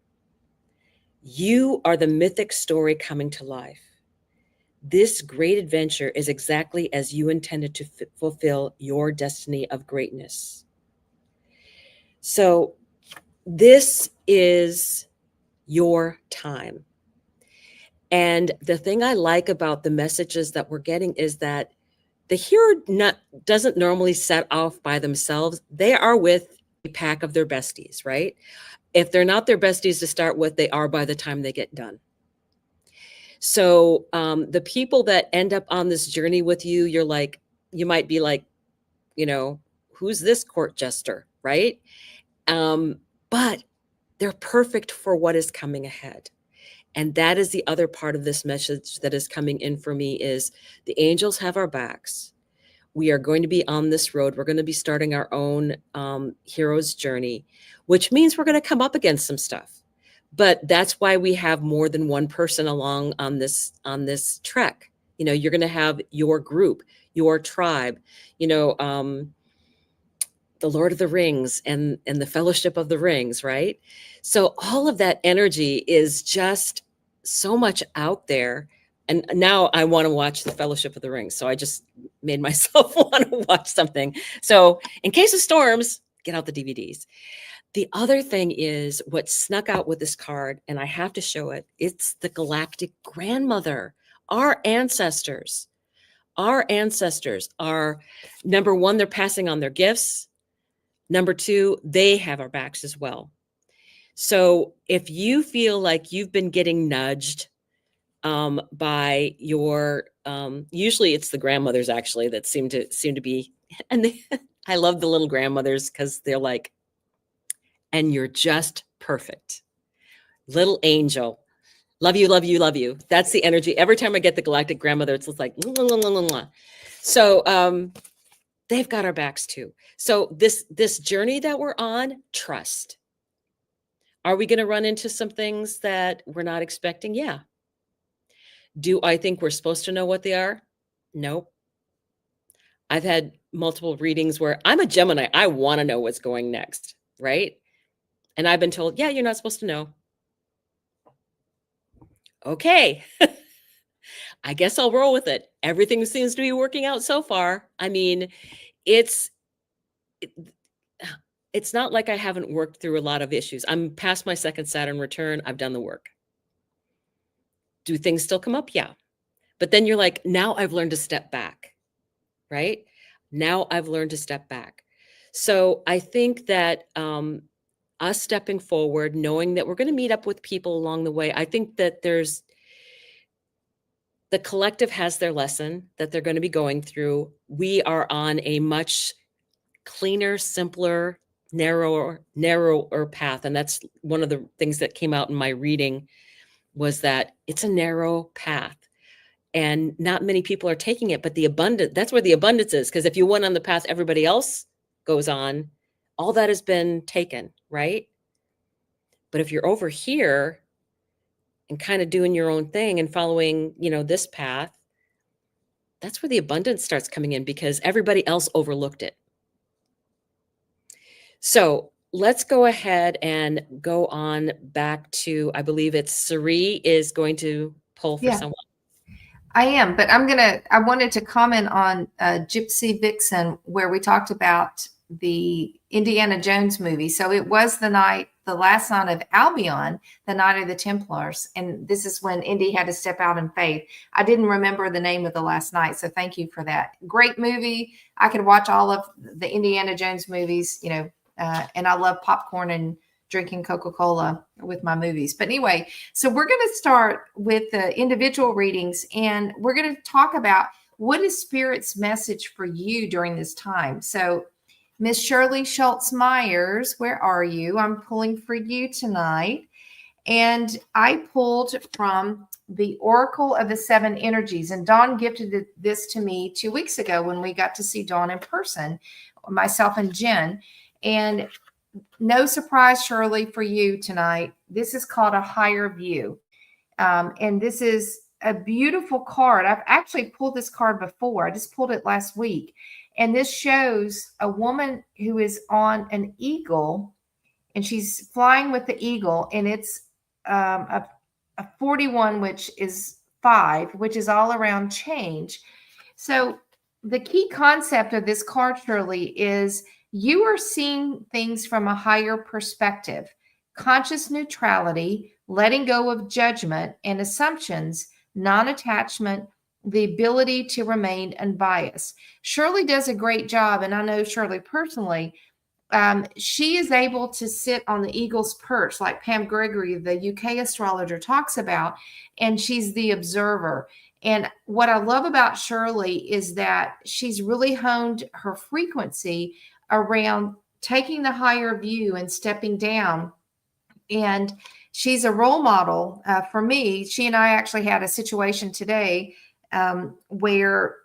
You are the mythic story coming to life. This great adventure is exactly as you intended to fulfill your destiny of greatness. So this is your time. And the thing I like about the messages that we're getting is that the hero doesn't normally set off by themselves. They are with a pack of their besties, right? If they're not their besties to start with, they are by the time they get done. So the people that end up on this journey with you, you might be like, who's this court jester, right? But they're perfect for what is coming ahead. And that is the other part of this message that is coming in for me is the angels have our backs. We are going to be on this road. We're going to be starting our own hero's journey, which means we're going to come up against some stuff. But that's why we have more than one person along on this trek. You're going to have your group, your tribe, the Lord of the Rings and the Fellowship of the Rings, right? So all of that energy is just so much out there. And now I want to watch the Fellowship of the Rings. So I just made myself want to watch something. So in case of storms, get out the DVDs. The other thing is what snuck out with this card, and I have to show it. It's the Galactic Grandmother, our ancestors. Our ancestors are, number one, they're passing on their gifts. Number two, they have our backs as well. So if you feel like you've been getting nudged by your, usually it's the grandmothers actually that seem to be, and I love the little grandmothers because they're like, and you're just perfect. Little angel. Love you, love you, love you. That's the energy. Every time I get the Galactic Grandmother, it's like, mwah, mwah, mwah, mwah. So they've got our backs too. So this journey that we're on, trust. Are we going to run into some things that we're not expecting? Yeah. Do I think we're supposed to know what they are? Nope. I've had multiple readings where I'm a Gemini. I want to know what's going next, right? And I've been told, yeah, you're not supposed to know. Okay. I guess I'll roll with it. Everything seems to be working out so far. I mean, it's not like I haven't worked through a lot of issues. I'm past my second Saturn return. I've done the work. Do things still come up? Yeah. But then you're like, now I've learned to step back, right? Now I've learned to step back. So I think that us stepping forward, knowing that we're going to meet up with people along the way, I think that the collective has their lesson that they're going to be going through. We are on a much cleaner, simpler, narrower path. And that's one of the things that came out in my reading was that it's a narrow path and not many people are taking it, but that's where the abundance is. Because if you went on the path everybody else goes on, all that has been taken, right? But if you're over here and kind of doing your own thing and following, this path, that's where the abundance starts coming in because everybody else overlooked it. So let's go ahead and go on back to, I believe it's Sari is going to pull for someone. I am, but I wanted to comment on Gypsy Vixen, where we talked about the Indiana Jones movie. So it was the last night of Albion, the night of the Templars. And this is when Indy had to step out in faith. I didn't remember the name of the last night. So thank you for that. Great movie. I could watch all of the Indiana Jones movies, and I love popcorn and drinking Coca-Cola with my movies. But anyway, so we're going to start with the individual readings, and we're going to talk about what is Spirit's message for you during this time. So Miss Shirley Schultz-Myers, where are you? I'm pulling for you tonight. And I pulled from the Oracle of the Seven Energies. And Dawn gifted this to me 2 weeks ago when we got to see Dawn in person, myself and Jen. And no surprise, Shirley, for you tonight. This is called a higher view. And this is a beautiful card. I've actually pulled this card before. I just pulled it last week. And this shows a woman who is on an eagle, and she's flying with the eagle. And it's a 41, which is 5, which is all around change. So the key concept of this card, Shirley, is you are seeing things from a higher perspective, conscious neutrality, letting go of judgment and assumptions, non-attachment, the ability to remain unbiased. Shirley does a great job, and I know Shirley personally. She is able to sit on the eagle's perch, like Pam Gregory, the UK astrologer, talks about, and she's the observer. And what I love about Shirley is that she's really honed her frequency around taking the higher view and stepping down. And she's a role model for me. She and I actually had a situation today where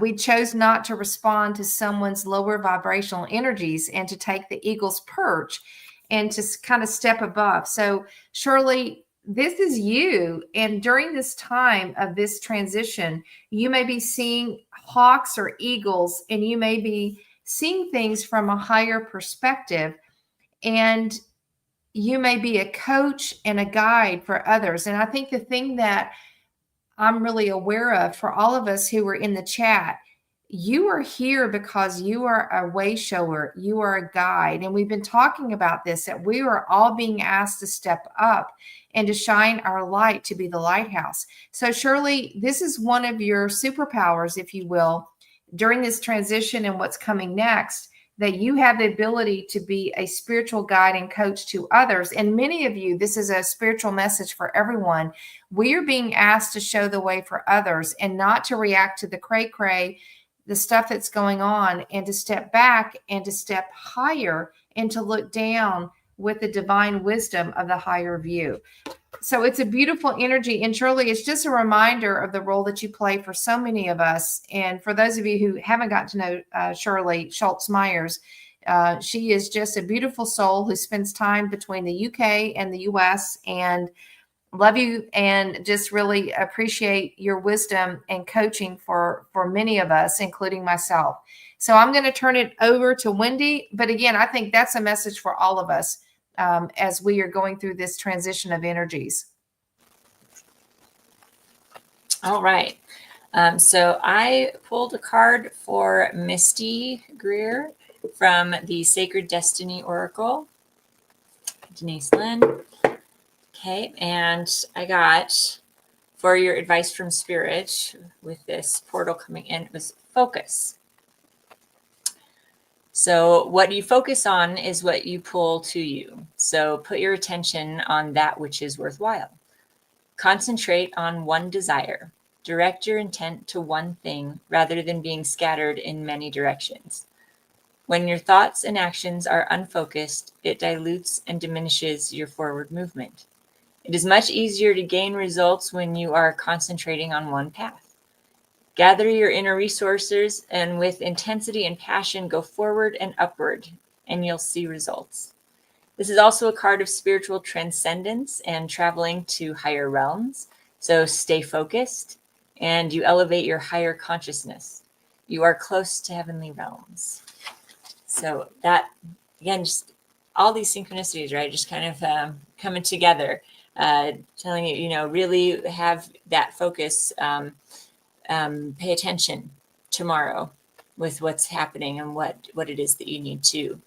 we chose not to respond to someone's lower vibrational energies and to take the eagle's perch and to kind of step above. So Shirley, this is you. And during this time of this transition, you may be seeing hawks or eagles, and you may be seeing things from a higher perspective. And you may be a coach and a guide for others. And I think the thing that I'm really aware of for all of us who are in the chat, you are here because you are a way shower, you are a guide. And we've been talking about this, that we are all being asked to step up and to shine our light, to be the lighthouse. So Shirley, this is one of your superpowers, if you will, during this transition and what's coming next, that you have the ability to be a spiritual guide and coach to others. And many of you, this is a spiritual message for everyone. We are being asked to show the way for others and not to react to the cray-cray, the stuff that's going on, and to step back and to step higher and to look down with the divine wisdom of the higher view. So it's a beautiful energy. And Shirley, it's just a reminder of the role that you play for so many of us. And for those of you who haven't gotten to know Shirley Schultz-Myers, she is just a beautiful soul who spends time between the UK and the US. And love you, and just really appreciate your wisdom and coaching for many of us, including myself. So I'm going to turn it over to Wendy. But again, I think that's a message for all of us as we are going through this transition of energies. All right. So I pulled a card for Misty Greer from the Sacred Destiny Oracle, Denise Lynn. Okay, and I got, for your advice from Spirit with this portal coming in, it was focus. So what you focus on is what you pull to you. So put your attention on that which is worthwhile. Concentrate on one desire. Direct your intent to one thing rather than being scattered in many directions. When your thoughts and actions are unfocused, it dilutes and diminishes your forward movement. It is much easier to gain results when you are concentrating on one path. Gather your inner resources and with intensity and passion go forward and upward, and you'll see results. This is also a card of spiritual transcendence and traveling to higher realms. So stay focused and you elevate your higher consciousness. You are close to heavenly realms. So that, again, just all these synchronicities, right? Just kind of coming together, telling you, really have that focus. Pay attention tomorrow with what's happening and what it is that you need to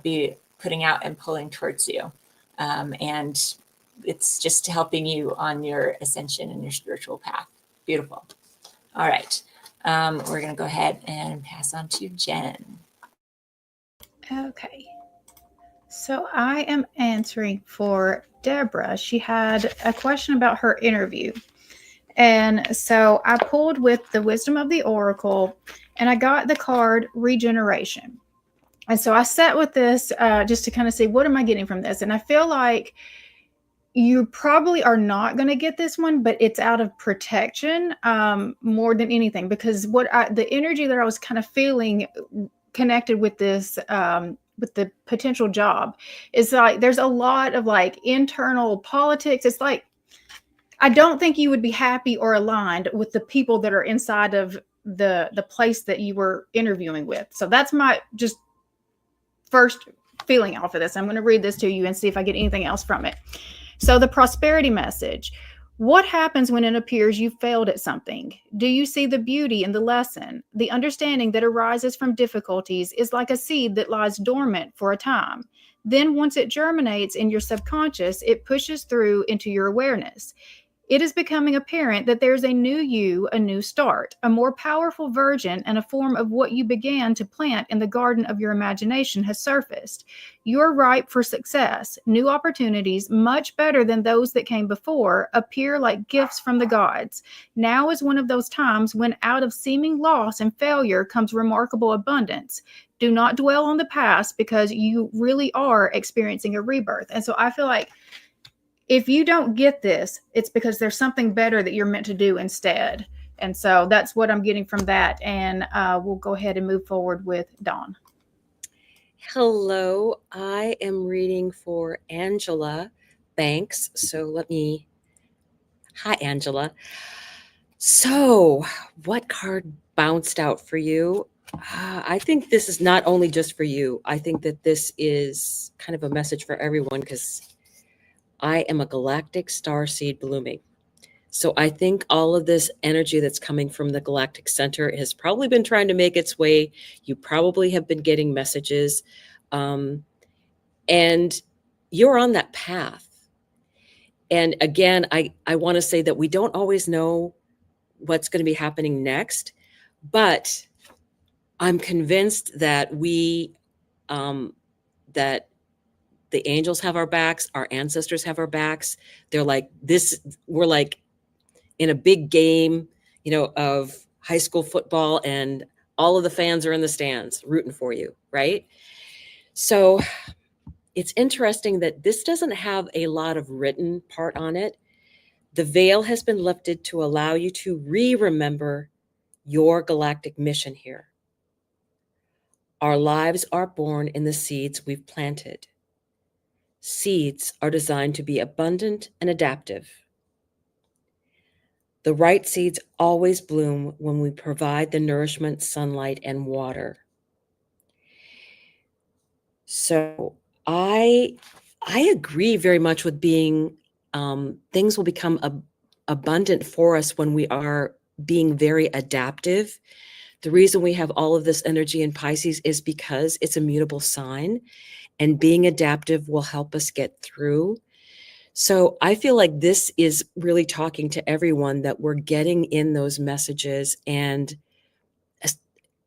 be putting out and pulling towards you. And it's just helping you on your ascension and your spiritual path. Beautiful. All right. We're going to go ahead and pass on to Jen. Okay. So I am answering for Deborah. She had a question about her interview. And so I pulled with the Wisdom of the Oracle, and I got the card Regeneration. And so I sat with this just to kind of see, what am I getting from this? And I feel like you probably are not going to get this one, but it's out of protection more than anything, because the energy that I was kind of feeling connected with this, with the potential job, is like there's a lot of like internal politics. It's like, I don't think you would be happy or aligned with the people that are inside of the place that you were interviewing with. So that's my just first feeling off of this. I'm going to read this to you and see if I get anything else from it. So the prosperity message. What happens when it appears you failed at something? Do you see the beauty in the lesson? The understanding that arises from difficulties is like a seed that lies dormant for a time. Then once it germinates in your subconscious, it pushes through into your awareness. It is becoming apparent that there's a new you, a new start, a more powerful version, and a form of what you began to plant in the garden of your imagination has surfaced. You're ripe for success. New opportunities, much better than those that came before, appear like gifts from the gods. Now is one of those times when out of seeming loss and failure comes remarkable abundance. Do not dwell on the past, because you really are experiencing a rebirth. And so I feel like if you don't get this, it's because there's something better that you're meant to do instead. And so that's what I'm getting from that. And we'll go ahead and move forward with Dawn. Hello, I am reading for Angela Banks. So hi, Angela. So what card bounced out for you? I think this is not only just for you. I think that this is kind of a message for everyone, because I am a galactic starseed blooming. So I think all of this energy that's coming from the galactic center has probably been trying to make its way. You probably have been getting messages. And you're on that path. And again, I want to say that we don't always know what's going to be happening next, but I'm convinced that that the angels have our backs, our ancestors have our backs. They're like this, we're like in a big game, of high school football, and all of the fans are in the stands rooting for you, right? So it's interesting that this doesn't have a lot of written part on it. The veil has been lifted to allow you to remember your galactic mission here. Our lives are born in the seeds we've planted. Seeds are designed to be abundant and adaptive. The right seeds always bloom when we provide the nourishment, sunlight, and water. So I agree very much with being, things will become abundant for us when we are being very adaptive. The reason we have all of this energy in Pisces is because it's a mutable sign, and being adaptive will help us get through. So I feel like this is really talking to everyone, that we're getting in those messages, and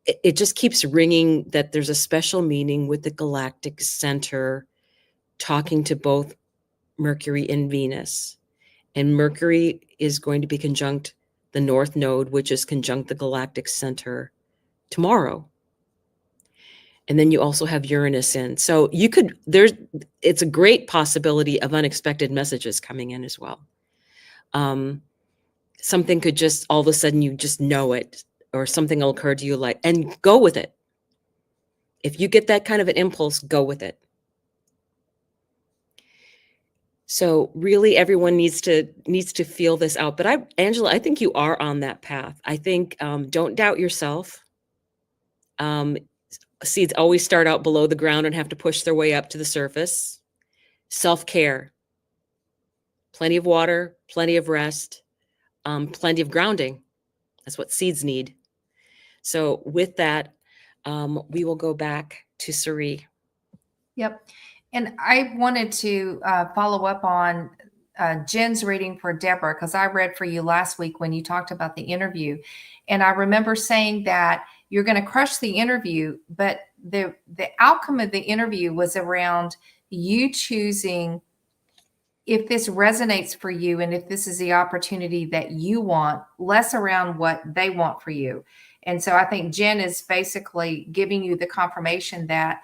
it just keeps ringing that there's a special meaning with the galactic center talking to both Mercury and Venus. And Mercury is going to be conjunct the North Node, which is conjunct the galactic center tomorrow. And then you also have Uranus in. So it's a great possibility of unexpected messages coming in as well. Something could just all of a sudden, you just know it, or something will occur to you, and go with it. If you get that kind of an impulse, go with it. So really everyone needs to feel this out. But Angela, I think you are on that path. I think, don't doubt yourself. Seeds always start out below the ground and have to push their way up to the surface. Self-care, plenty of water, plenty of rest, plenty of grounding. That's what seeds need. So with that, we will go back to Sari. Yep. And I wanted to follow up on Jen's reading for Deborah, because I read for you last week when you talked about the interview. And I remember saying that you're going to crush the interview, but the outcome of the interview was around you choosing if this resonates for you and if this is the opportunity that you want, less around what they want for you. And so I think Jen is basically giving you the confirmation that,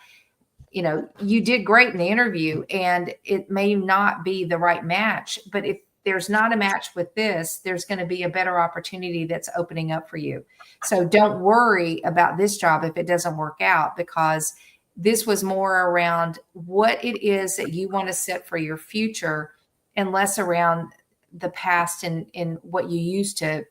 you know, you did great in the interview and it may not be the right match, but if there's not a match with this, there's going to be a better opportunity that's opening up for you. So don't worry about this job if it doesn't work out, because this was more around what it is that you want to set for your future and less around the past and what you used to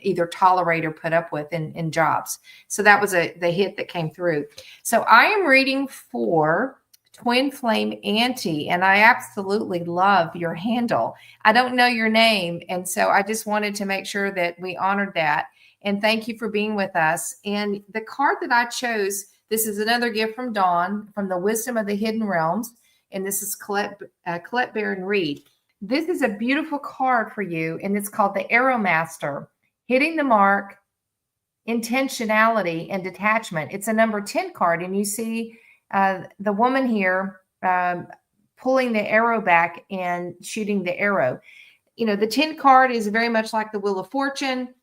either tolerate or put up with in jobs. So that was the hit that came through. So I am reading for Twin Flame Auntie, and I absolutely love your handle. I don't know your name, and so I just wanted to make sure that we honored that. And thank you for being with us. And the card that I chose, this is another gift from Dawn, from the Wisdom of the Hidden Realms, and this is Colette Baron Reed. This is a beautiful card for you, and it's called the Arrow Master, Hitting the Mark, Intentionality, and Detachment. It's a number 10 card, and you see the woman here pulling the arrow back and shooting the arrow. You know, the 10 card is very much like the Wheel of Fortune.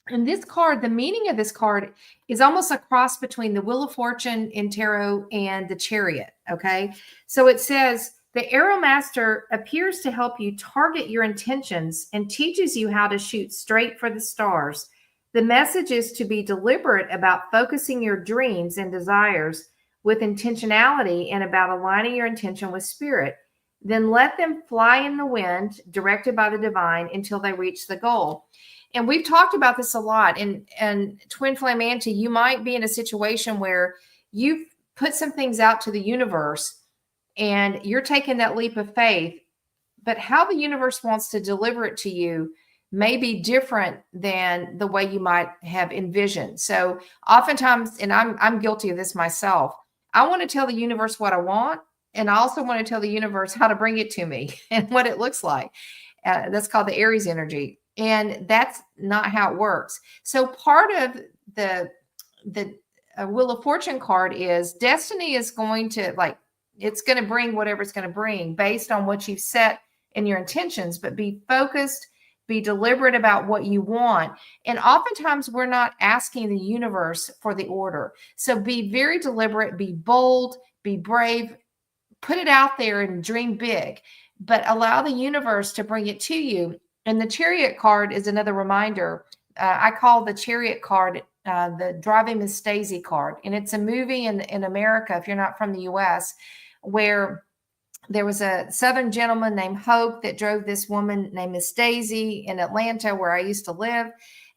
And this card, the meaning of this card is almost a cross between the Wheel of Fortune in tarot and the Chariot, okay? So it says, the Arrow Master appears to help you target your intentions and teaches you how to shoot straight for the stars. The message is to be deliberate about focusing your dreams and desires with intentionality and about aligning your intention with spirit. Then let them fly in the wind, directed by the divine, until they reach the goal. And we've talked about this a lot. And Twin Flame Auntie, you might be in a situation where you've put some things out to the universe and you're taking that leap of faith, but how the universe wants to deliver it to you may be different than the way you might have envisioned. So oftentimes, and I'm guilty of this myself, I want to tell the universe what I want, and I also want to tell the universe how to bring it to me and what it looks like. That's called the Aries energy. And that's not how it works. So part of the Wheel of Fortune card is destiny is going to, like, it's going to bring whatever it's going to bring based on what you've set in your intentions, but be focused, be deliberate about what you want. And oftentimes we're not asking the universe for the order. So be very deliberate, be bold, be brave, put it out there and dream big, but allow the universe to bring it to you. And the Chariot card is another reminder. I call the Chariot card the Driving Miss Daisy card. And it's a movie in America, if you're not from the US, where there was a Southern gentleman named Hope that drove this woman named Miss Daisy in Atlanta, where I used to live.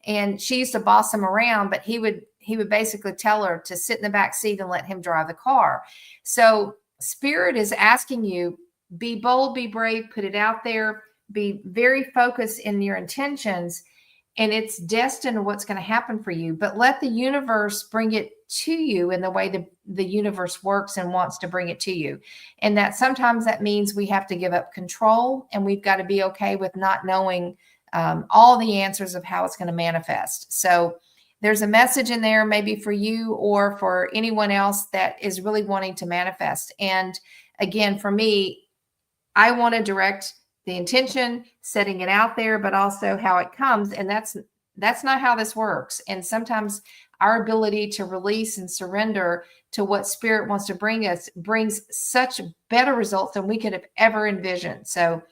And she used to boss him around, but he would basically tell her to sit in the back seat and let him drive the car. So Spirit is asking you, be bold, be brave, put it out there, be very focused in your intentions, and it's destined what's going to happen for you. But let the universe bring it to you in the way the universe works and wants to bring it to you. And that sometimes that means we have to give up control, and we've got to be okay with not knowing all the answers of how it's going to manifest. So there's a message in there maybe for you or for anyone else that is really wanting to manifest. And again, for me, I want to direct the intention, setting it out there, but also how it comes. And that's not how this works. And sometimes our ability to release and surrender to what Spirit wants to bring us brings such better results than we could have ever envisioned. So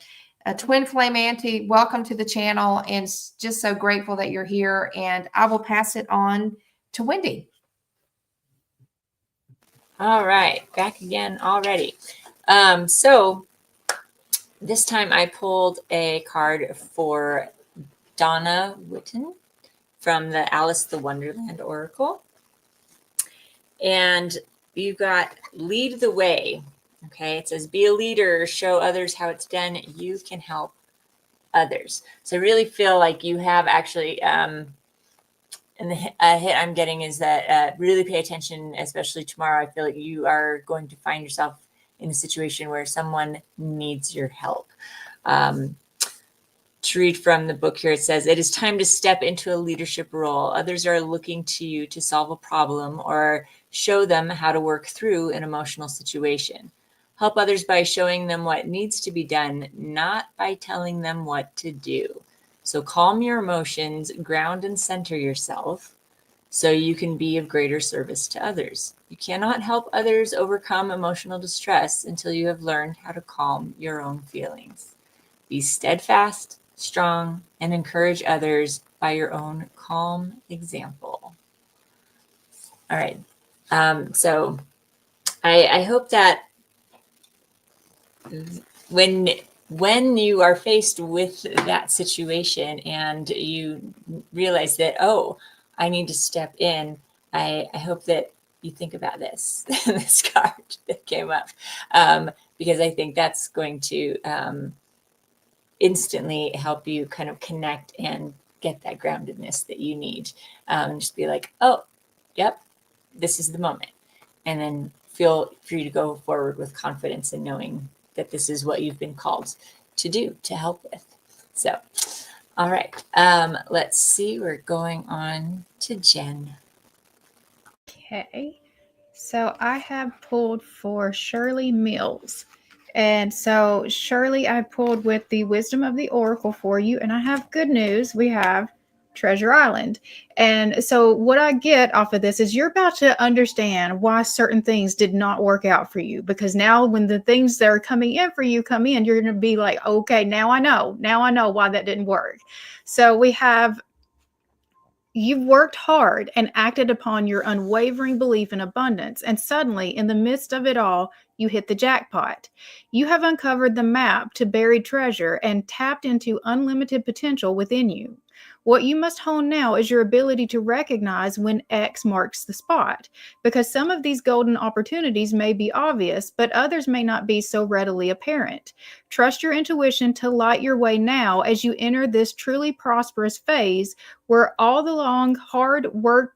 Twin Flame Auntie, welcome to the channel, and just so grateful that you're here. And I will pass it on to Wendy. All right, back again already. So this time I pulled a card for Donna Witten from the Alice the Wonderland Oracle. And you've got Lead the Way. Okay, it says, be a leader, show others how it's done. You can help others. So I really feel like you have actually And the hit I'm getting is that really pay attention, especially tomorrow. I feel like you are going to find yourself in a situation where someone needs your help. To read from the book here, it says, it is time to step into a leadership role. Others are looking to you to solve a problem or show them how to work through an emotional situation. Help others by showing them what needs to be done, not by telling them what to do. So calm your emotions, ground and center yourself so you can be of greater service to others. You cannot help others overcome emotional distress until you have learned how to calm your own feelings. Be steadfast, strong, and encourage others by your own calm example. All right. So I hope that when you are faced with that situation and you realize that, oh, I need to step in, I hope that you think about this, this card that came up, because I think that's going to instantly help you kind of connect and get that groundedness that you need. Just be like, oh, yep, this is the moment. And then feel free to go forward with confidence and knowing that this is what you've been called to do, to help with. So, all right, let's see. We're going on to Jen. Okay. So I have pulled for Shirley Mills. And so, Shirley, I pulled with the Wisdom of the Oracle for you. And I have good news. We have Treasure Island. And so, what I get off of this is you're about to understand why certain things did not work out for you. Because now, when the things that are coming in for you come in, you're going to be like, okay, now I know. Now I know why that didn't work. So, we have you've worked hard and acted upon your unwavering belief in abundance, and suddenly, in the midst of it all, you hit the jackpot. You have uncovered the map to buried treasure and tapped into unlimited potential within you. What you must hone now is your ability to recognize when X marks the spot, because some of these golden opportunities may be obvious, but others may not be so readily apparent. Trust your intuition to light your way now as you enter this truly prosperous phase where all the long hard work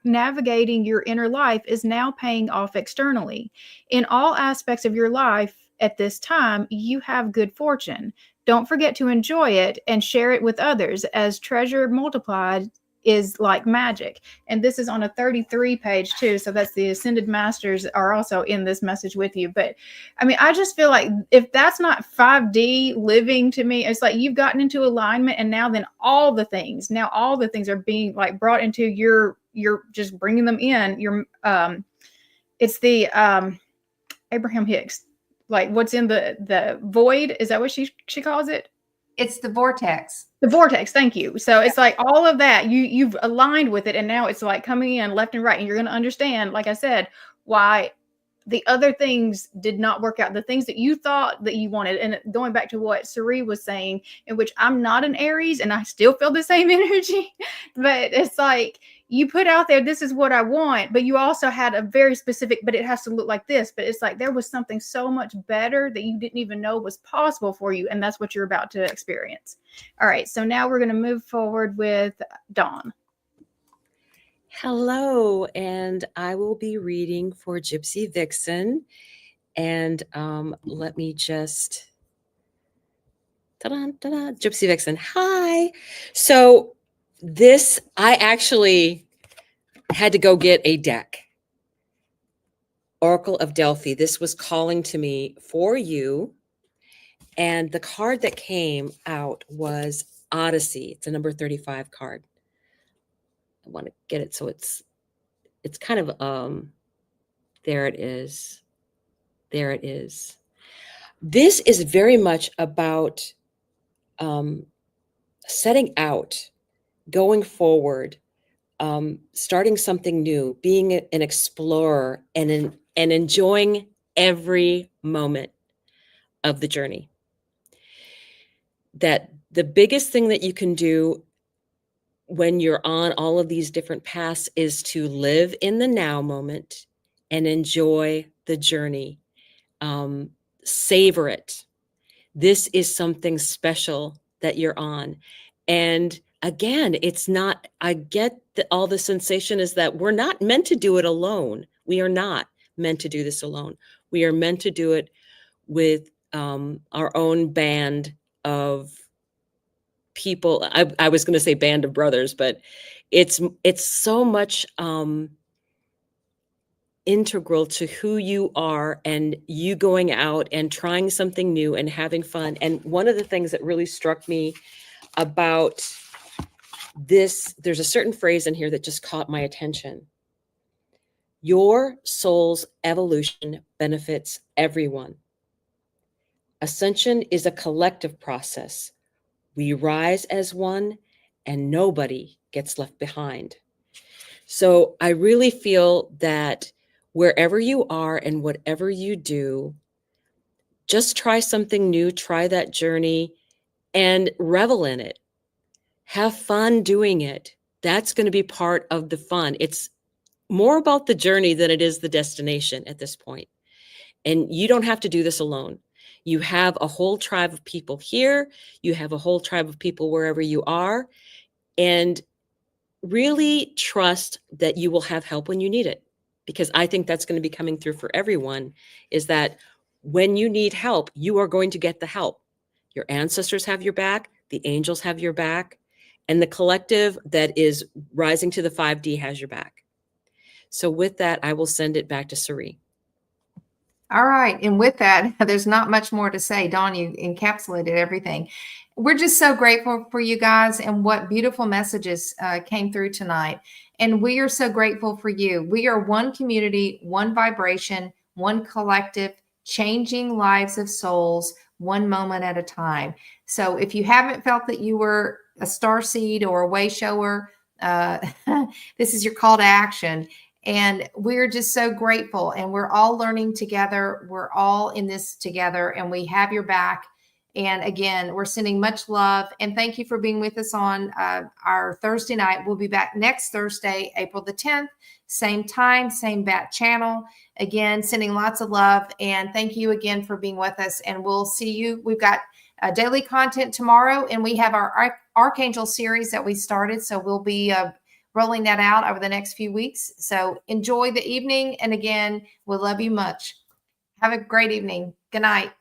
navigating your inner life is now paying off externally. In all aspects of your life at this time, you have good fortune. Don't forget to enjoy it and share it with others, as treasure multiplied is like magic. And this is on a 33 page too. So that's the Ascended Masters are also in this message with you. But I mean, I just feel like if that's not 5D living to me, it's like you've gotten into alignment, and now all the things are being like brought into you're just bringing them in. It's the Abraham Hicks, like what's in the void. Is that what she calls it? It's the vortex. The vortex. Thank you. So it's like all of that you've aligned with it, and now it's like coming in left and right, and you're going to understand, like I said, why the other things did not work out. The things that you thought that you wanted, and going back to what Sari was saying, in which I'm not an Aries and I still feel the same energy, but it's like you put out there, this is what I want, but you also had a very specific, but it has to look like this. But it's like there was something so much better that you didn't even know was possible for you, and that's what you're about to experience. All right, so now we're going to move forward with Dawn. Hello, and I will be reading for Gypsy Vixen. And let me just, Gypsy Vixen, hi. So this, I actually had to go get a deck. Oracle of Delphi. This was calling to me for you. And the card that came out was Odyssey. It's a number 35 card. I want to get it so it's kind of there it is. This is very much about setting out, going forward, starting something new, being an explorer, and enjoying every moment of the journey. That the biggest thing that you can do when you're on all of these different paths is to live in the now moment and enjoy the journey. Savor it. This is something special that you're on. And again, it's not, I get all the sensation is that we're not meant to do it alone. We are not meant to do this alone. We are meant to do it with our own band of people. I was going to say band of brothers, but it's so much integral to who you are, and you going out and trying something new and having fun. And one of the things that really struck me about this, there's a certain phrase in here that just caught my attention. Your soul's evolution benefits everyone. Ascension is a collective process. We rise as one, and nobody gets left behind. So I really feel that wherever you are and whatever you do, just try something new, try that journey, and revel in it. Have fun doing it. That's going to be part of the fun. It's more about the journey than it is the destination at this point. And you don't have to do this alone. You have a whole tribe of people here. You have a whole tribe of people wherever you are. And really trust that you will have help when you need it. Because I think that's going to be coming through for everyone, is that when you need help, you are going to get the help. Your ancestors have your back. The angels have your back. And the collective that is rising to the 5D has your back. So with that, I will send it back to Sari. All right. And with that, there's not much more to say. Dawn, you encapsulated everything. We're just so grateful for you guys, and what beautiful messages came through tonight. And we are so grateful for you. We are one community, one vibration, one collective, changing lives of souls, one moment at a time. So if you haven't felt that you were a starseed or a way shower, this is your call to action. And we're just so grateful, and we're all learning together. We're all in this together, and we have your back. And again, we're sending much love, and thank you for being with us on our Thursday night. We'll be back next Thursday, April the 10th, same time, same bat channel. Again, sending lots of love, and thank you again for being with us. And we'll see you. We've got daily content tomorrow, and we have our Archangel series that we started. So we'll be rolling that out over the next few weeks. So enjoy the evening. And again, we'll love you much. Have a great evening. Good night.